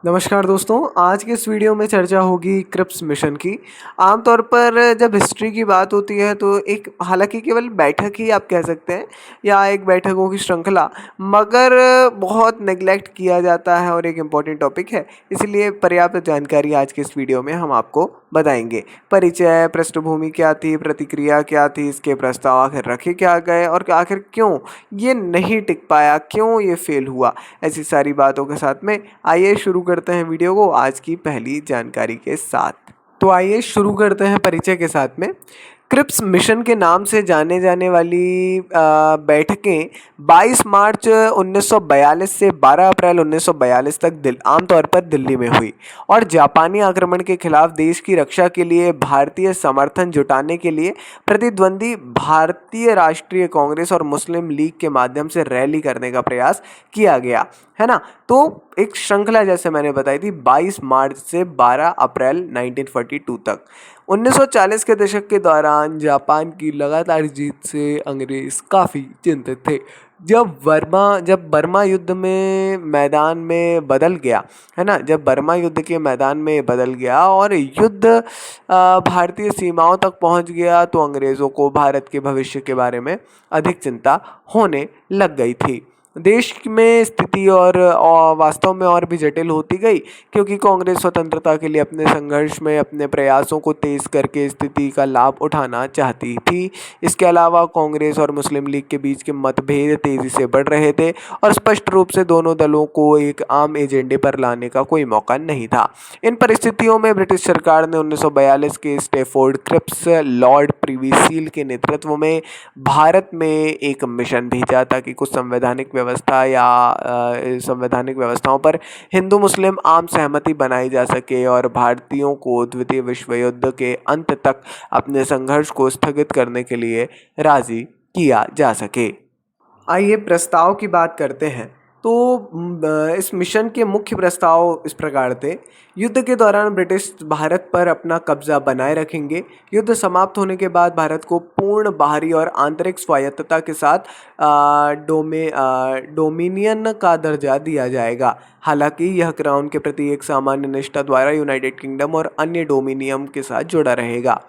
नमस्कार दोस्तों, आज के इस वीडियो में चर्चा होगी क्रिप्स मिशन की। आमतौर पर जब हिस्ट्री की बात होती है तो एक हालांकि केवल बैठक ही आप कह सकते हैं या एक बैठकों की श्रृंखला, मगर बहुत नेग्लेक्ट किया जाता है और एक इम्पॉर्टेंट टॉपिक है। इसलिए पर्याप्त जानकारी आज के इस वीडियो में हम आपको बताएंगे। परिचय, पृष्ठभूमि क्या थी, प्रतिक्रिया क्या थी, इसके प्रस्ताव आखिर रखे क्या गए और आखिर क्यों ये नहीं टिक पाया, क्यों ये फेल हुआ, ऐसी सारी बातों के साथ में आइए शुरू करते हैं वीडियो को आज की पहली जानकारी के साथ। तो आइए शुरू करते हैं परिचय के साथ में। क्रिप्स मिशन के नाम से जाने जाने वाली बैठकें 22 मार्च 1942 से 12 अप्रैल 1942 तक आमतौर पर दिल्ली में हुई और जापानी आक्रमण के खिलाफ देश की रक्षा के लिए भारतीय समर्थन जुटाने के लिए प्रतिद्वंदी भारतीय राष्ट्रीय कांग्रेस और मुस्लिम लीग के माध्यम से रैली करने का प्रयास किया गया, है ना। तो एक श्रृंखला जैसे मैंने बताई थी 22 मार्च से 12 अप्रैल 1942 तक। 1940 के दशक के दौरान जापान की लगातार जीत से अंग्रेज काफ़ी चिंतित थे। जब बर्मा युद्ध में मैदान में बदल गया, है ना, जब बर्मा युद्ध के मैदान में बदल गया और युद्ध भारतीय सीमाओं तक पहुंच गया तो अंग्रेज़ों को भारत के भविष्य के बारे में अधिक चिंता होने लग गई थी। देश में स्थिति और वास्तव में और भी जटिल होती गई, क्योंकि कांग्रेस स्वतंत्रता के लिए अपने संघर्ष में अपने प्रयासों को तेज करके स्थिति का लाभ उठाना चाहती थी। इसके अलावा कांग्रेस और मुस्लिम लीग के बीच के मतभेद तेजी से बढ़ रहे थे और स्पष्ट रूप से दोनों दलों को एक आम एजेंडे पर लाने का कोई मौका नहीं था। इन परिस्थितियों में ब्रिटिश सरकार ने 1942 के Stafford Cripps Lord Privy Seal के नेतृत्व में भारत में एक मिशन भेजा ताकि कुछ संवैधानिक व्यवस्थाओं पर हिंदू मुस्लिम आम सहमति बनाई जा सके और भारतीयों को द्वितीय विश्व युद्ध के अंत तक अपने संघर्ष को स्थगित करने के लिए राजी किया जा सके। आइए प्रस्ताव की बात करते हैं। तो इस मिशन के मुख्य प्रस्ताव इस प्रकार थे। युद्ध के दौरान ब्रिटिश भारत पर अपना कब्जा बनाए रखेंगे। युद्ध समाप्त होने के बाद भारत को पूर्ण बाहरी और आंतरिक स्वायत्तता के साथ डोमिनियन का दर्जा दिया जाएगा। हालांकि यह क्राउन के प्रति एक सामान्य निष्ठा द्वारा यूनाइटेड किंगडम और अन्य डोमिनियन के साथ जुड़ा रहेगा।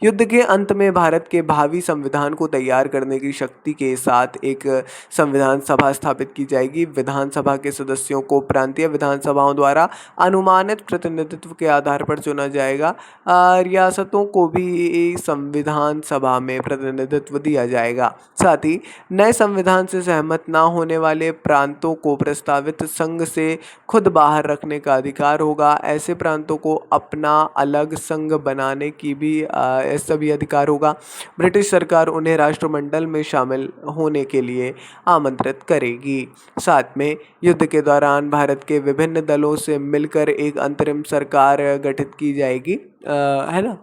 युद्ध के अंत में भारत के भावी संविधान को तैयार करने की शक्ति के साथ एक संविधान सभा स्थापित की जाएगी। विधानसभा के सदस्यों को प्रांतीय विधानसभाओं द्वारा अनुमानित प्रतिनिधित्व के आधार पर चुना जाएगा। रियासतों को भी संविधान सभा में प्रतिनिधित्व दिया जाएगा। साथ ही नए संविधान से सहमत न होने वाले प्रांतों को प्रस्तावित संघ से खुद बाहर रखने का अधिकार होगा। ऐसे प्रांतों को अपना अलग संघ बनाने की भी सभी अधिकार होगा। ब्रिटिश सरकार उन्हें राष्ट्रमंडल में शामिल होने के लिए आमंत्रित करेगी। साथ में युद्ध के दौरान भारत के विभिन्न दलों से मिलकर एक अंतरिम सरकार गठित की जाएगी, है ना।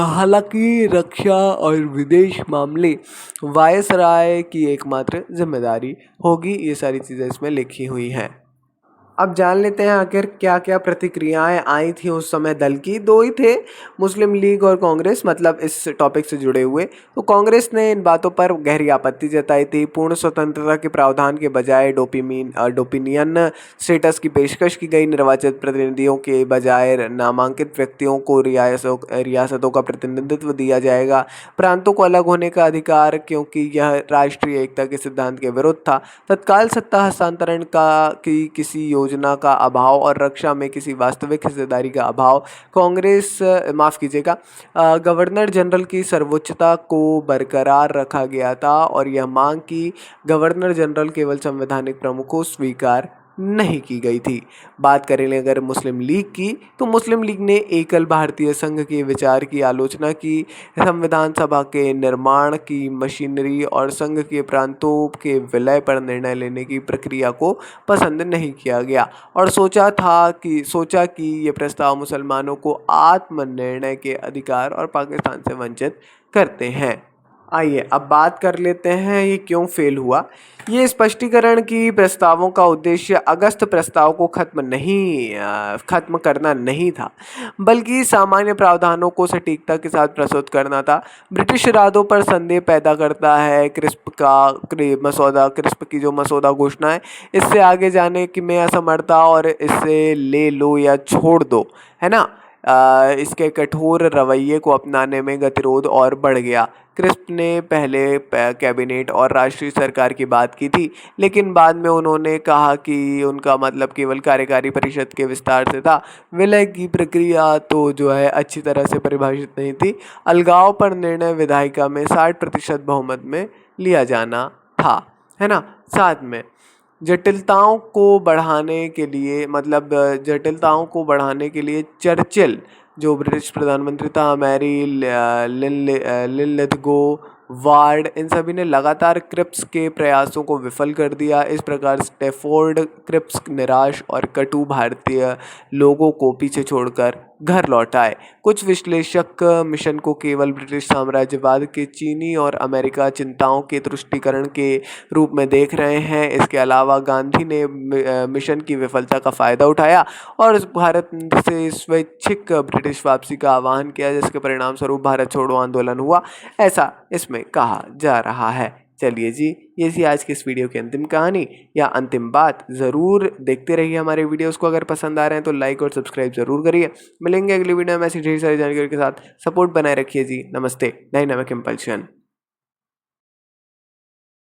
हालांकि रक्षा और विदेश मामले वायसराय की एकमात्र जिम्मेदारी होगी। ये सारी चीज़ें इसमें लिखी हुई हैं। अब जान लेते हैं आखिर क्या क्या प्रतिक्रियाएं आई थी उस समय दल की। दो ही थे, मुस्लिम लीग और कांग्रेस, मतलब इस टॉपिक से जुड़े हुए। तो कांग्रेस ने इन बातों पर गहरी आपत्ति जताई थी। पूर्ण स्वतंत्रता के प्रावधान के बजाय डोमिनियन स्टेटस की पेशकश की गई। निर्वाचित प्रतिनिधियों के बजाय नामांकित व्यक्तियों को रियासतों का प्रतिनिधित्व दिया जाएगा। प्रांतों को अलग होने का अधिकार, क्योंकि यह राष्ट्रीय एकता के सिद्धांत के विरुद्ध था। तत्काल सत्ता हस्तांतरण की किसी योजना का अभाव और रक्षा में किसी वास्तविक हिस्सेदारी का अभाव। गवर्नर जनरल की सर्वोच्चता को बरकरार रखा गया था और यह मांग कि गवर्नर जनरल केवल संवैधानिक प्रमुखों स्वीकार नहीं की गई थी। बात करें अगर मुस्लिम लीग की, तो मुस्लिम लीग ने एकल भारतीय संघ के विचार की आलोचना की। संविधान सभा के निर्माण की मशीनरी और संघ के प्रांतों के विलय पर निर्णय लेने की प्रक्रिया को पसंद नहीं किया गया और सोचा कि ये प्रस्ताव मुसलमानों को आत्मनिर्णय के अधिकार और पाकिस्तान से वंचित करते हैं। आइए अब बात कर लेते हैं ये क्यों फेल हुआ। ये स्पष्टीकरण की प्रस्तावों का उद्देश्य अगस्त प्रस्ताव को खत्म करना नहीं था, बल्कि सामान्य प्रावधानों को सटीकता के साथ प्रस्तुत करना था। ब्रिटिश इरादों पर संदेह पैदा करता है क्रिस्प की जो मसौदा घोषणा है, इससे आगे जाने की में असमर्थता और इसे ले लो या छोड़ दो, है ना। इसके कठोर रवैये को अपनाने में गतिरोध और बढ़ गया। क्रिस्प ने पहले कैबिनेट और राष्ट्रीय सरकार की बात की थी, लेकिन बाद में उन्होंने कहा कि उनका मतलब केवल कार्यकारी परिषद के विस्तार से था। विलय की प्रक्रिया तो जो है अच्छी तरह से परिभाषित नहीं थी। अलगाव पर निर्णय विधायिका में 60% बहुमत में लिया जाना था, है ना। साथ में जटिलताओं को बढ़ाने के लिए चर्चिल, जो ब्रिटिश प्रधानमंत्री था, मैरी लिनलिथगो, वार्ड, इन सभी ने लगातार क्रिप्स के प्रयासों को विफल कर दिया। इस प्रकार स्टैफोर्ड क्रिप्स निराश और कटु भारतीय लोगों को पीछे छोड़कर घर लौट आए। कुछ विश्लेषक मिशन को केवल ब्रिटिश साम्राज्यवाद के चीनी और अमेरिका चिंताओं के तुष्टीकरण के रूप में देख रहे हैं। इसके अलावा गांधी ने मिशन की विफलता का फ़ायदा उठाया और भारत से स्वैच्छिक ब्रिटिश वापसी का आह्वान किया, जिसके परिणाम स्वरूप भारत छोड़ो आंदोलन हुआ, ऐसा इसमें कहा जा रहा है। चलिए जी, ये थी आज की इस वीडियो की अंतिम कहानी या अंतिम बात। ज़रूर देखते रहिए हमारे वीडियोस को। अगर पसंद आ रहे हैं तो लाइक और सब्सक्राइब ज़रूर करिए। मिलेंगे अगली वीडियो में ऐसी ढेर सारी जानकारी के साथ। सपोर्ट बनाए रखिए जी। नमस्ते। Dynamic impulsion.